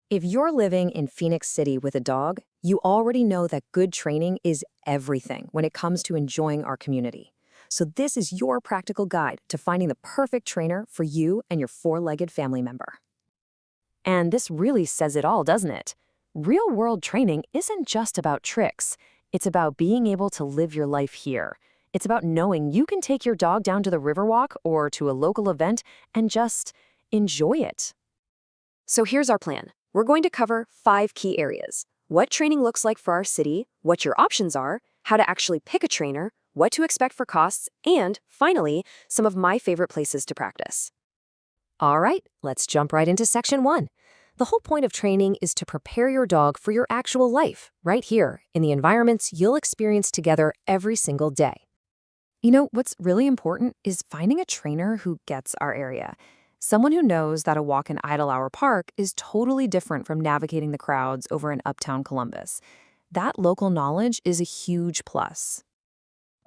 If you're living in Phenix City with a dog, you already know that good training is everything when it comes to enjoying our community. So this is your practical guide to finding the perfect trainer for you and your four-legged family member. And this really says it all, doesn't it? Real-world training isn't just about tricks. It's about being able to live your life here. It's about knowing you can take your dog down to the Riverwalk or to a local event and just enjoy it. So here's our plan. We're going to cover 5 key areas: what training looks like for our city, what your options are, how to actually pick a trainer, what to expect for costs, and, finally, some of my favorite places to practice. All right, let's jump right into section 1. The whole point of training is to prepare your dog for your actual life, right here, in the environments you'll experience together every single day. You know, what's really important is finding a trainer who gets our area. Someone who knows that a walk in Idle Park is totally different from navigating the crowds over in uptown Columbus. That local knowledge is a huge plus.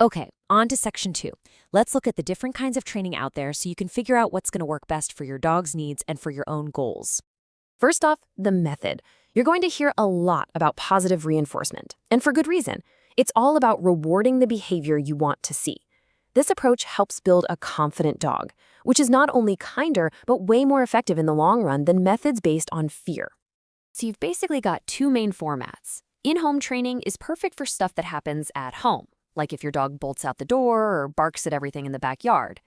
Okay, on to section 2. Let's look at the different kinds of training out there so you can figure out what's going to work best for your dog's needs and for your own goals. First off, the method. You're going to hear a lot about positive reinforcement, and for good reason. It's all about rewarding the behavior you want to see. This approach helps build a confident dog, which is not only kinder, but way more effective in the long run than methods based on fear. So you've basically got 2 main formats. In-home training is perfect for stuff that happens at home, like if your dog bolts out the door or barks at everything in the backyard.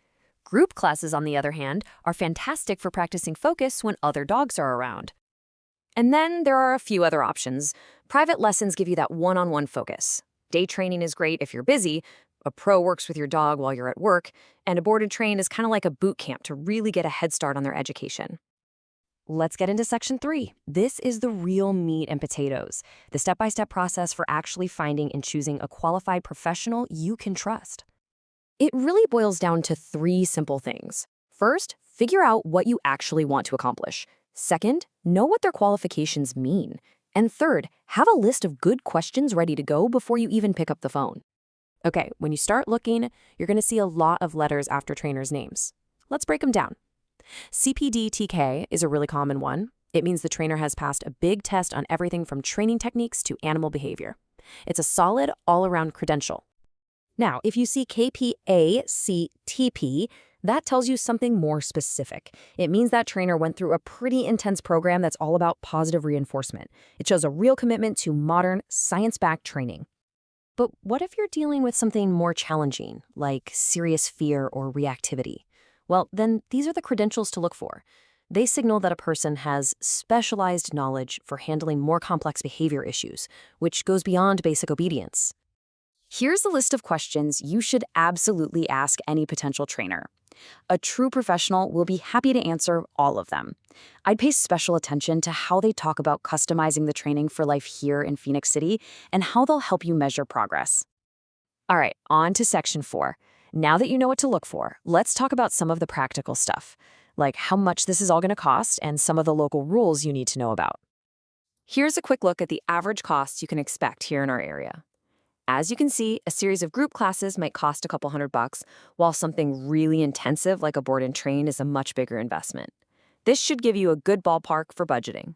Group classes, on the other hand, are fantastic for practicing focus when other dogs are around. And then there are a few other options. Private lessons give you that one-on-one focus. Day training is great if you're busy. A pro works with your dog while you're at work, and a boarded train is kind of like a boot camp to really get a head start on their education. Let's get into section 3. This is the real meat and potatoes, the step-by-step process for actually finding and choosing a qualified professional you can trust. It really boils down to 3 simple things. First, figure out what you actually want to accomplish. Second, know what their qualifications mean. And third, have a list of good questions ready to go before you even pick up the phone. Okay, when you start looking, you're going to see a lot of letters after trainers' names. Let's break them down. CPD-TK is a really common one. It means the trainer has passed a big test on everything from training techniques to animal behavior. It's a solid, all-around credential. Now, if you see KPACTP, that tells you something more specific. It means that trainer went through a pretty intense program that's all about positive reinforcement. It shows a real commitment to modern, science-backed training. But what if you're dealing with something more challenging, like serious fear or reactivity? Well, then these are the credentials to look for. They signal that a person has specialized knowledge for handling more complex behavior issues, which goes beyond basic obedience. Here's a list of questions you should absolutely ask any potential trainer. A true professional will be happy to answer all of them. I'd pay special attention to how they talk about customizing the training for life here in Phenix City and how they'll help you measure progress. All right, on to section 4. Now that you know what to look for, let's talk about some of the practical stuff, like how much this is all going to cost and some of the local rules you need to know about. Here's a quick look at the average costs you can expect here in our area. As you can see, a series of group classes might cost a couple $100, while something really intensive like a board and train is a much bigger investment. This should give you a good ballpark for budgeting.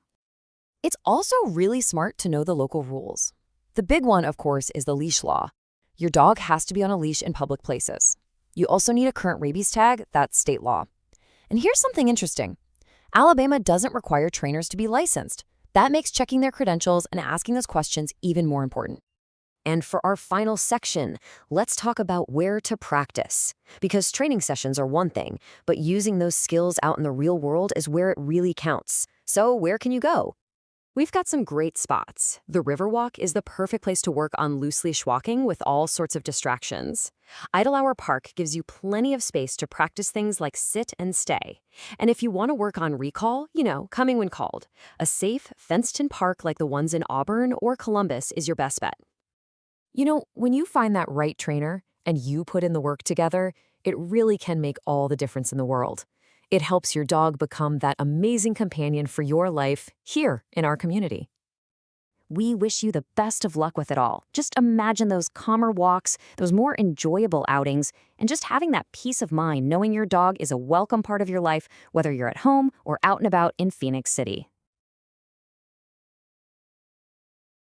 It's also really smart to know the local rules. The big one, of course, is the leash law. Your dog has to be on a leash in public places. You also need a current rabies tag, that's state law. And here's something interesting. Alabama doesn't require trainers to be licensed. That makes checking their credentials and asking those questions even more important. And for our final section, let's talk about where to practice. Because training sessions are one thing, but using those skills out in the real world is where it really counts. So where can you go? We've got some great spots. The Riverwalk is the perfect place to work on loose leash walking with all sorts of distractions. Idle Park gives you plenty of space to practice things like sit and stay. And if you want to work on recall, coming when called, a safe, fenced-in park like the ones in Auburn or Columbus is your best bet. When you find that right trainer and you put in the work together, it really can make all the difference in the world. It helps your dog become that amazing companion for your life here in our community. We wish you the best of luck with it all. Just imagine those calmer walks, those more enjoyable outings, and just having that peace of mind knowing your dog is a welcome part of your life, whether you're at home or out and about in Phenix City.